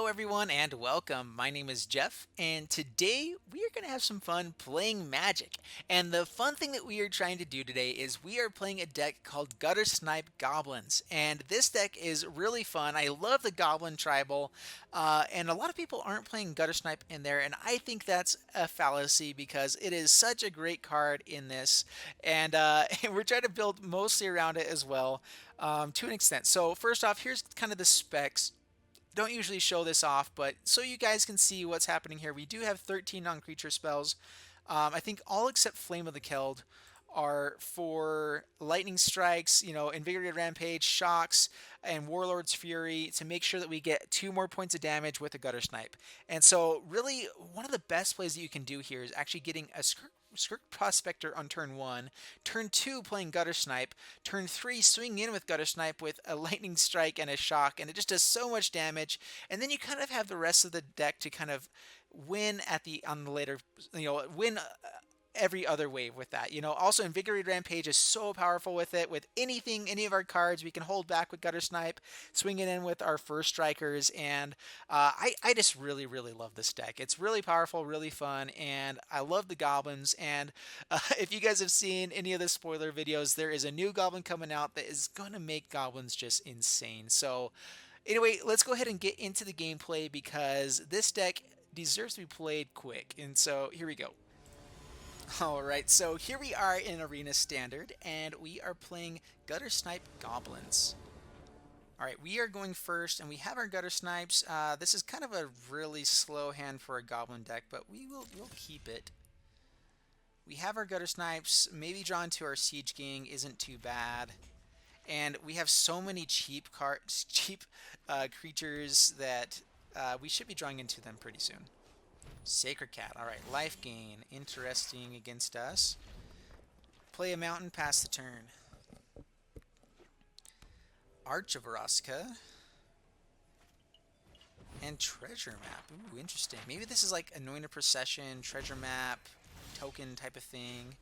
Hello, everyone, and welcome. My name is Jeff, and today we are going to have some fun playing Magic. And the fun thing that we are trying to do today is we are playing a deck called Guttersnipe Goblins. And this deck is really fun. I love the Goblin Tribal, and a lot of people aren't playing Guttersnipe in there, and I think that's a fallacy because it is such a great card in this. And, and we're trying to build mostly around it as well, to an extent. So, first off, here's kind of the specs. Don't usually show this off, but so you guys can see what's happening here. We do have 13 non-creature spells. I think all except Flame of Keld are for lightning strikes, Invigorated Rampage, shocks, and Warlord's Fury to make sure that we get 2 more points of damage with a Guttersnipe. And so really one of the best plays that you can do here is actually getting a Skirk Prospector on turn 1, turn 2 playing Guttersnipe, turn 3 swinging in with Guttersnipe with a lightning strike and a shock, and it just does so much damage. And then you kind of have the rest of the deck to kind of win on the later, win every other wave with that. Also Invigorated Rampage is so powerful with it. With any of our cards, we can hold back with Guttersnipe, swing it in with our first strikers, and I just really, really love this deck. It's really powerful, really fun, and I love the goblins. And if you guys have seen any of the spoiler videos, there is a new goblin coming out that is going to make goblins just insane. So anyway, let's go ahead and get into the gameplay because this deck deserves to be played quick. And so here we go. Alright, so here we are in Arena Standard, and we are playing Guttersnipe Goblins. Alright, we are going first, and we have our Guttersnipes. This is kind of a really slow hand for a Goblin deck, but we'll keep it. We have our Guttersnipes, maybe drawn to our Siege Gang isn't too bad. And we have so many cheap creatures that we should be drawing into them pretty soon. Sacred Cat. Alright, life gain. Interesting against us. Play a mountain, pass the turn. Arch of Araska. And treasure map. Ooh, interesting. Maybe this is like Anointed Procession, treasure map, token type of thing.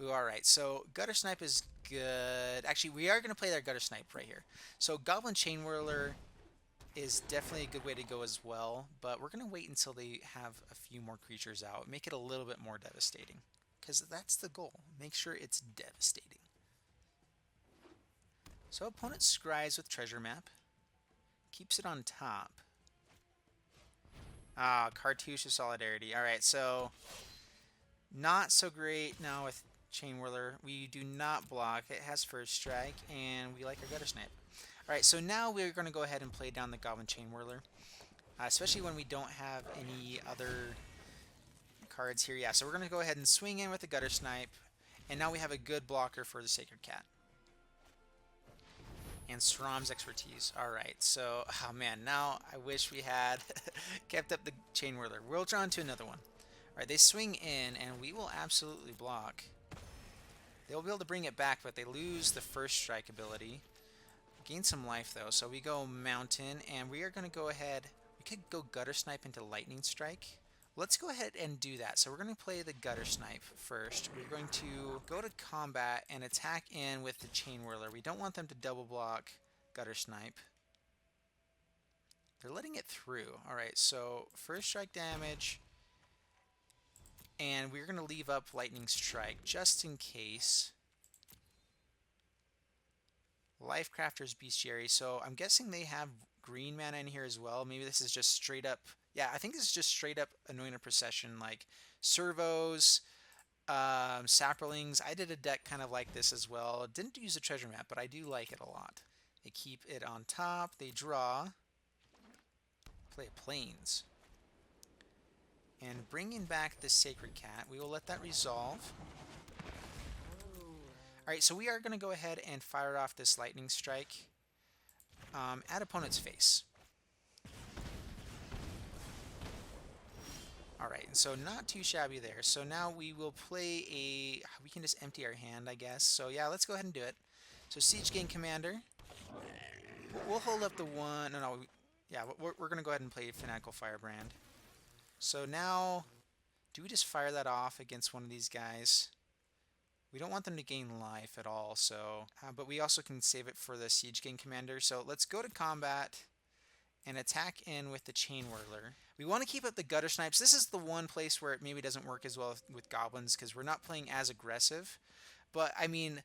Ooh, alright, so Guttersnipe is good. Actually, we are going to play their Guttersnipe right here. So Goblin Chainwhirler is definitely a good way to go as well, but we're going to wait until they have a few more creatures out. Make it a little bit more devastating, because that's the goal. Make sure it's devastating. So opponent scries with treasure map. Keeps it on top. Cartouche of Solidarity. Alright, so not so great now with Chainwhirler. We do not block. It has first strike, and we like our Guttersnipe. Alright, so now we're going to go ahead and play down the Goblin Chainwhirler. Especially when we don't have any other cards here. Yeah, so we're going to go ahead and swing in with the Guttersnipe. And now we have a good blocker for the Sacred Cat. And Sram's Expertise. Alright, so, oh man, now I wish we had kept up the Chainwhirler. We'll draw into another one. Alright, they swing in, and we will absolutely block. They'll be able to bring it back, but they lose the first strike ability. Gain some life though, so we go Mountain, and we are going to go ahead. We could go Guttersnipe into Lightning Strike. Let's go ahead and do that. So we're going to play the Guttersnipe first. We're going to go to combat and attack in with the Chainwhirler. We don't want them to double block Guttersnipe. They're letting it through. Alright, so first strike damage. And we're going to leave up Lightning Strike just in case. Lifecrafter's Bestiary. So I'm guessing they have green mana in here as well. Maybe this is just straight up. Yeah, I think this is just straight up Anointed Procession, like servos, saplings. I did a deck kind of like this as well. Didn't use a treasure map, but I do like it a lot. They keep it on top. They draw. Play Plains. And bringing back the Sacred Cat, we will let that resolve. Alright, so we are going to go ahead and fire off this Lightning Strike at opponent's face. Alright, so not too shabby there. So now we will play we can just empty our hand, I guess. So yeah, let's go ahead and do it. So Siege Gang Commander. We'll hold up the one. Yeah, we're going to go ahead and play Fanatical Firebrand. So now, do we just fire that off against one of these guys? We don't want them to gain life at all, so... but we also can save it for the Siege Gang Commander. So let's go to combat, and attack in with the Chainwhirler. We want to keep up the Guttersnipes. This is the one place where it maybe doesn't work as well with goblins because we're not playing as aggressive. But, I mean,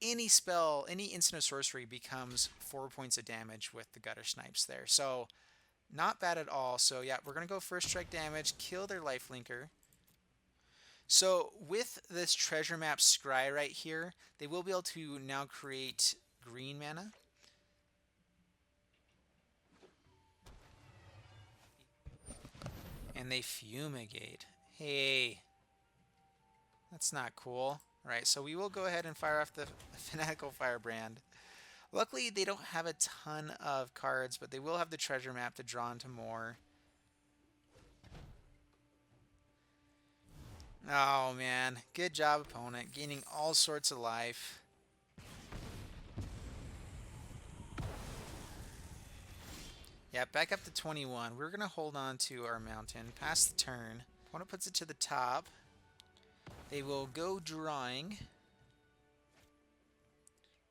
any spell, any instant of sorcery becomes 4 points of damage with the Guttersnipes there. So, not bad at all. So, yeah, we're going to go first strike damage, kill their lifelinker. So, with this treasure map scry right here, they will be able to now create green mana. And they fumigate. Hey, that's not cool. All right, so we will go ahead and fire off the Fanatical Firebrand. Luckily, they don't have a ton of cards, but they will have the treasure map to draw into more. Oh, man. Good job, opponent. Gaining all sorts of life. Yeah, back up to 21. We're going to hold on to our mountain. Pass the turn. Opponent puts it to the top. They will go drawing.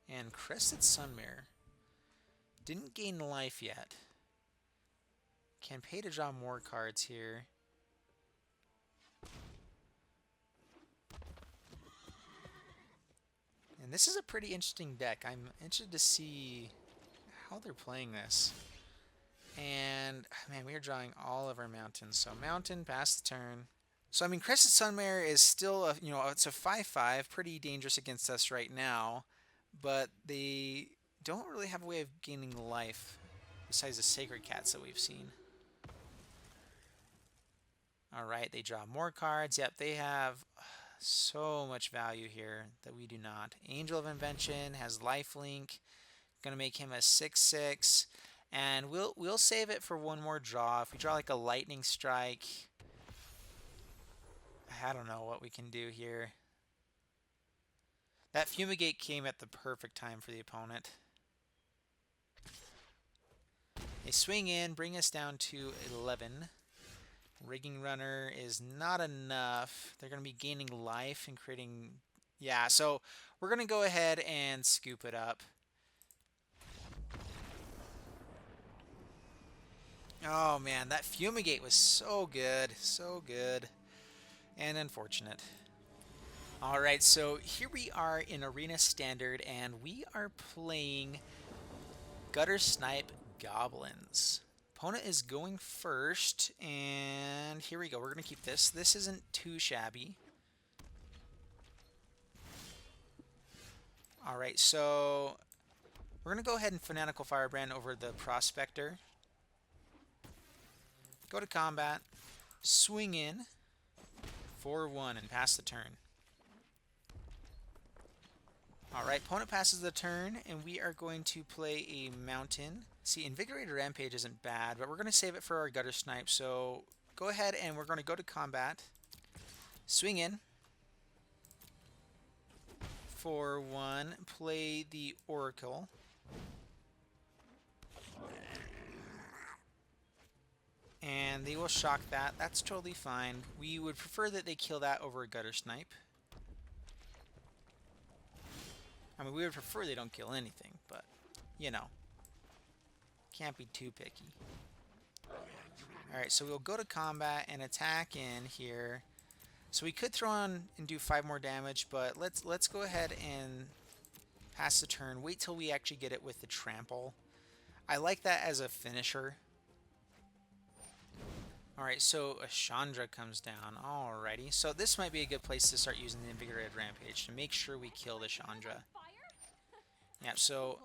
And Crested Sunmare. Didn't gain life yet. Can pay to draw more cards here. And this is a pretty interesting deck. I'm interested to see how they're playing this. And, man, we are drawing all of our mountains. So mountain, pass the turn. So, I mean, Crested Sunmare is still, it's a 5/5, pretty dangerous against us right now. But they don't really have a way of gaining life besides the Sacred Cats that we've seen. Alright, they draw more cards. Yep, they have so much value here that we do not. Angel of Invention has lifelink. Gonna make him a 6/6. And we'll save it for one more draw. If we draw like a lightning strike, I don't know what we can do here. That Fumigate came at the perfect time for the opponent. They swing in, bring us down to 11. Rigging Runner is not enough. They're going to be gaining life and creating... Yeah, so we're going to go ahead and scoop it up. Oh, man, that Fumigate was so good. So good. And unfortunate. Alright, so here we are in Arena Standard, and we are playing Guttersnipe Goblins. Opponent is going first, and here we go. We're going to keep this. This isn't too shabby. Alright, so we're going to go ahead and Fanatical Firebrand over the Prospector. Go to combat, swing in, 4/1, and pass the turn. Alright, opponent passes the turn, and we are going to play a mountain. See, Invigorated Rampage isn't bad, but we're going to save it for our Guttersnipe. So go ahead and we're going to go to combat. Swing in. 4/1, play the Oracle. And they will shock that. That's totally fine. We would prefer that they kill that over a Guttersnipe. I mean, we would prefer they don't kill anything, but, you know, can't be too picky. Alright, so we'll go to combat and attack in here. So we could throw on and do 5 more damage, but let's go ahead and pass the turn. Wait till we actually get it with the trample. I like that as a finisher. Alright, so a Chandra comes down. Alrighty, so this might be a good place to start using the Invigorated Rampage to make sure we kill the Chandra. Yeah, so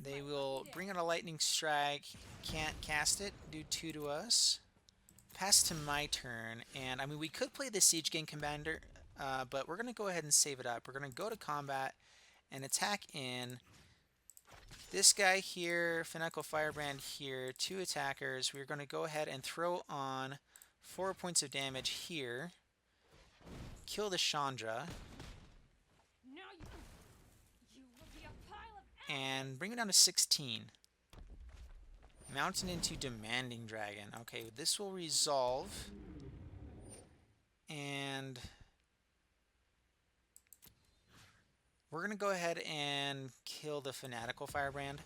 they will bring out a lightning strike. Can't cast it. Do 2 to us. Pass to my turn. And, I mean, we could play the Siege Gang Commander, but we're going to go ahead and save it up. We're going to go to combat and attack in. This guy here, Fanatical Firebrand here, 2 attackers. We're going to go ahead and throw on 4 points of damage here. Kill the Chandra. And bring it down to 16. Mountain into Demanding Dragon. Okay, this will resolve. And we're going to go ahead and kill the Fanatical Firebrand.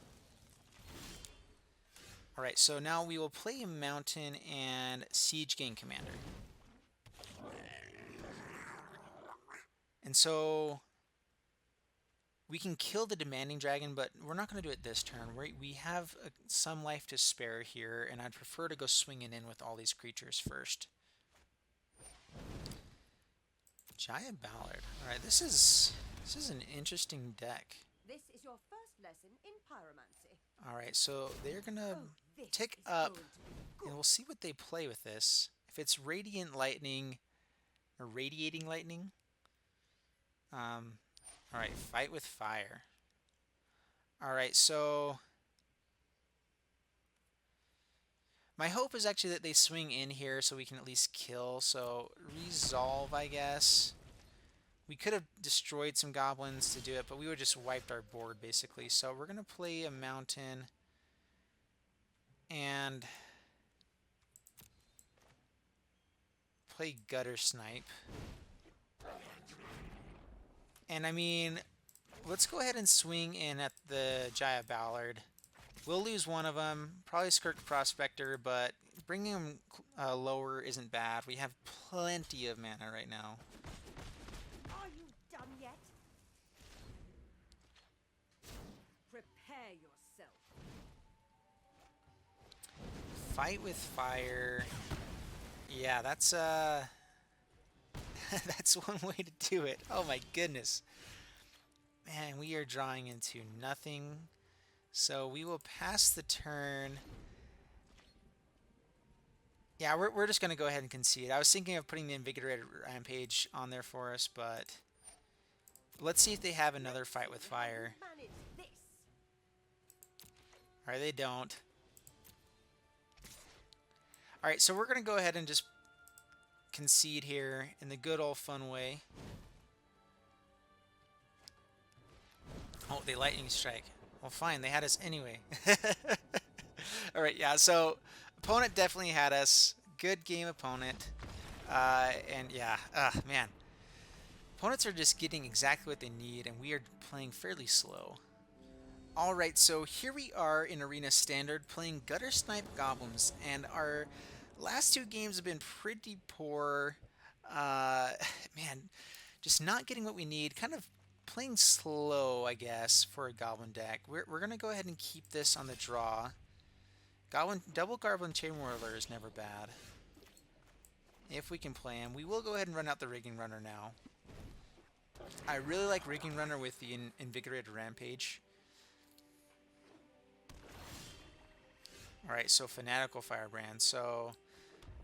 Alright, so now we will play a Mountain and Siege Gang Commander. And so we can kill the Demanding Dragon, but we're not going to do it this turn. We have some life to spare here, and I'd prefer to go swinging in with all these creatures first. Giant Ballard. Alright, this is an interesting deck. This is your first lesson in pyromancy. Alright, so they're going to tick up, and we'll see what they play with this. If it's Radiant Lightning, or Radiating Lightning. Alright, Fight with Fire. Alright, so my hope is actually that they swing in here so we can at least kill. So Resolve, I guess. We could have destroyed some goblins to do it, but we would just wiped our board basically. So we're going to play a Mountain and play Guttersnipe. And I mean, let's go ahead and swing in at the Giant Ballard. We'll lose one of them, probably Skirk Prospector, but bringing him lower isn't bad. We have plenty of mana right now. Are you done yet? Prepare yourself. Fight with Fire. Yeah, that's that's one way to do it. Oh my goodness. Man, we are drawing into nothing. So we will pass the turn. Yeah, we're just going to go ahead and concede. I was thinking of putting the Invigorated Rampage on there for us, but let's see if they have another Fight with Fire. Alright, they don't. Alright, so we're going to go ahead and just concede here in the good old fun way. Oh, they lightning strike. Well, fine, they had us anyway. Alright, yeah, so opponent definitely had us. Good game, opponent. And yeah, man. Opponents are just getting exactly what they need, and we are playing fairly slow. Alright, so here we are in Arena Standard playing Guttersnipe Goblins, and our last two games have been pretty poor. Man, just not getting what we need. Kind of playing slow, I guess, for a Goblin deck. We're going to go ahead and keep this on the draw. Double Goblin Chainwhirler is never bad. If we can play him. We will go ahead and run out the Rigging Runner now. I really like Rigging Runner with the Invigorated Rampage. Alright, so Fanatical Firebrand. So,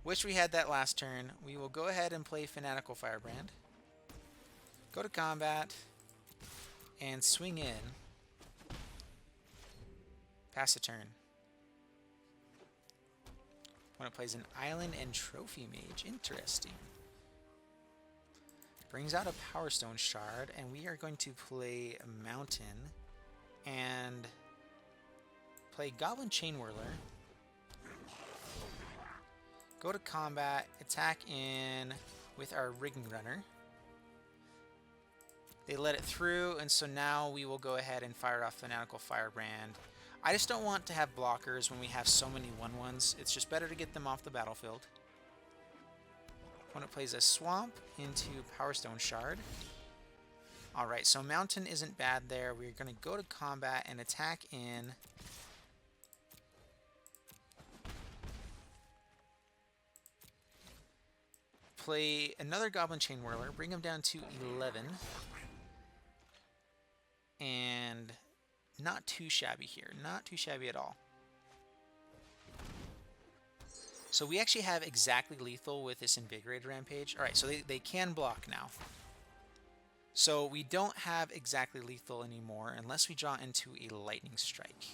wish we had that last turn. We will go ahead and play Fanatical Firebrand. Go to combat. And swing in. Pass the turn. Opponent plays an Island and Trophy Mage. Interesting. Brings out a Power Stone Shard, and we are going to play a Mountain and play Goblin Chainwhirler. Go to combat, attack in with our Rigging Runner. They let it through, and so now we will go ahead and fire off Fanatical Firebrand. I just don't want to have blockers when we have so many 1/1s. It's just better to get them off the battlefield. Opponent plays a Swamp into Power Stone Shard. Alright, so Mountain isn't bad there. We're going to go to combat and attack in. Play another Goblin Chainwhirler, bring him down to 11. And not too shabby here. Not too shabby at all. So we actually have exactly lethal with this Invigorated Rampage. Alright, so they can block now. So we don't have exactly lethal anymore unless we draw into a Lightning Strike.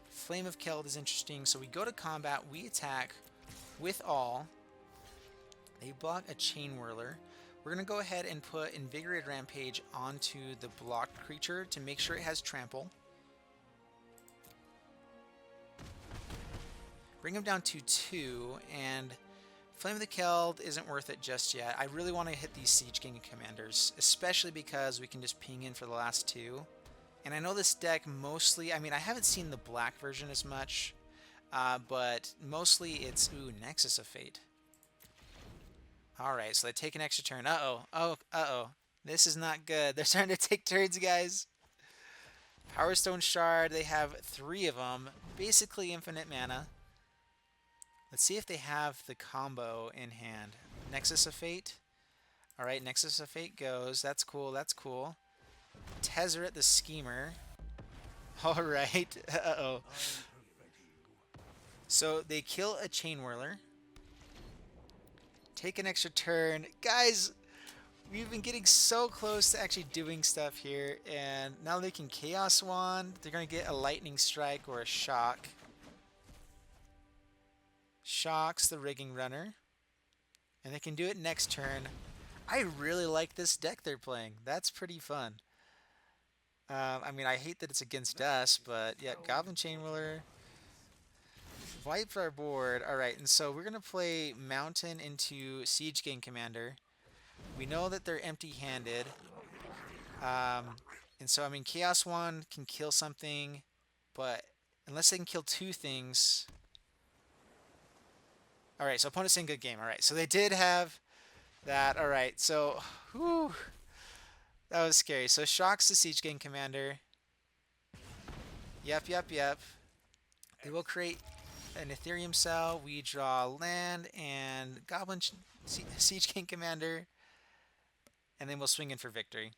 Flame of Keld is interesting. So we go to combat, we attack with all. They block a Chainwhirler. We're going to go ahead and put Invigorated Rampage onto the blocked creature to make sure it has trample. Bring him down to 2, and Flame of the Keld isn't worth it just yet. I really want to hit these Siege King commanders, especially because we can just ping in for the last 2. And I know this deck mostly, I mean, I haven't seen the black version as much, but mostly it's, ooh, Nexus of Fate. All right, so they take an extra turn. Uh-oh. Oh, uh-oh. This is not good. They're starting to take turns, guys. Power Stone Shard, they have 3 of them. Basically infinite mana. Let's see if they have the combo in hand. Nexus of Fate. All right, Nexus of Fate goes. That's cool, that's cool. Tezzeret the Schemer. All right. Uh-oh. So they kill a Chainwhirler. Take an extra turn. Guys, we've been getting so close to actually doing stuff here, and now they can Chaos Wand. They're going to get a Lightning Strike or a Shock. Shocks the Rigging Runner. And they can do it next turn. I really like this deck they're playing. That's pretty fun. I mean, I hate that it's against us, but yeah, Goblin Chainwhirler wipes our board. All right, and so we're going to play Mountain into Siege Gang Commander. We know that they're empty-handed. And so, I mean, Chaos Wand can kill something, but unless they can kill 2 things... All right, so opponent's in good game. All right, so they did have that. All right, so... Whew, that was scary. So shocks the Siege Gang Commander. Yep. They will create an Ethereum Cell. We draw land and Goblin Siege Gang Commander. And then we'll swing in for victory.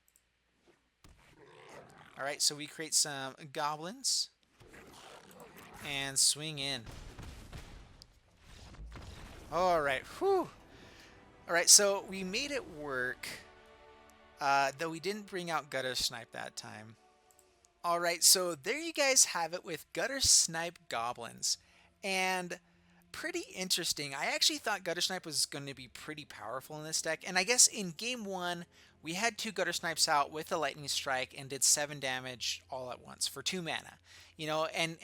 Alright, so we create some Goblins. And swing in. Alright, whew. Alright, so we made it work. Though we didn't bring out Guttersnipe that time. Alright, so there you guys have it with Guttersnipe Goblins. And pretty interesting. I actually thought Guttersnipe was going to be pretty powerful in this deck. And I guess in game 1, we had 2 Guttersnipes out with a Lightning Strike and did 7 damage all at once for 2 mana. You know, and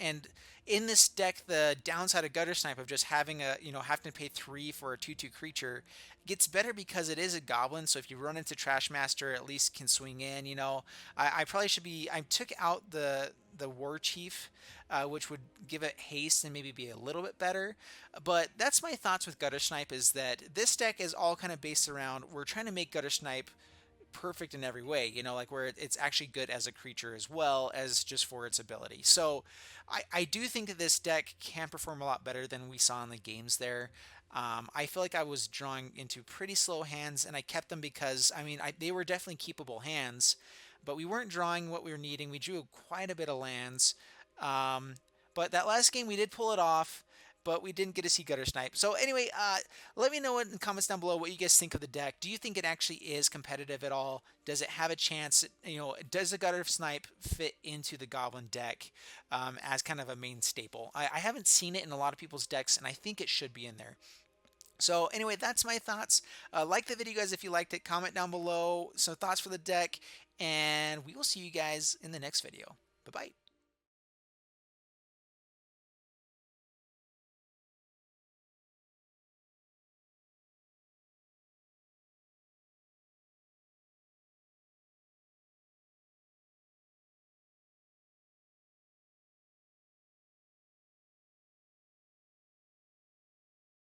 in this deck, the downside of Guttersnipe of just having a, having to pay 3 for a 2/2 creature gets better because it is a goblin. So if you run into Trashmaster, at least can swing in. I probably should be. I took out the War Chief, which would give it haste and maybe be a little bit better. But that's my thoughts with Guttersnipe, is that this deck is all kind of based around, we're trying to make Guttersnipe perfect in every way, like where it's actually good as a creature as well as just for its ability. So I do think that this deck can perform a lot better than we saw in the games there. I feel like I was drawing into pretty slow hands, and I kept them because, I mean, they were definitely keepable hands, but we weren't drawing what we were needing. We drew quite a bit of lands. But that last game we did pull it off, but we didn't get to see Guttersnipe. So anyway, let me know in the comments down below what you guys think of the deck. Do you think it actually is competitive at all? Does it have a chance? Does the Guttersnipe fit into the Goblin deck as kind of a main staple? I haven't seen it in a lot of people's decks, and I think it should be in there. So anyway, that's my thoughts. Like the video, guys, if you liked it. Comment down below some thoughts for the deck, and we will see you guys in the next video. Bye-bye.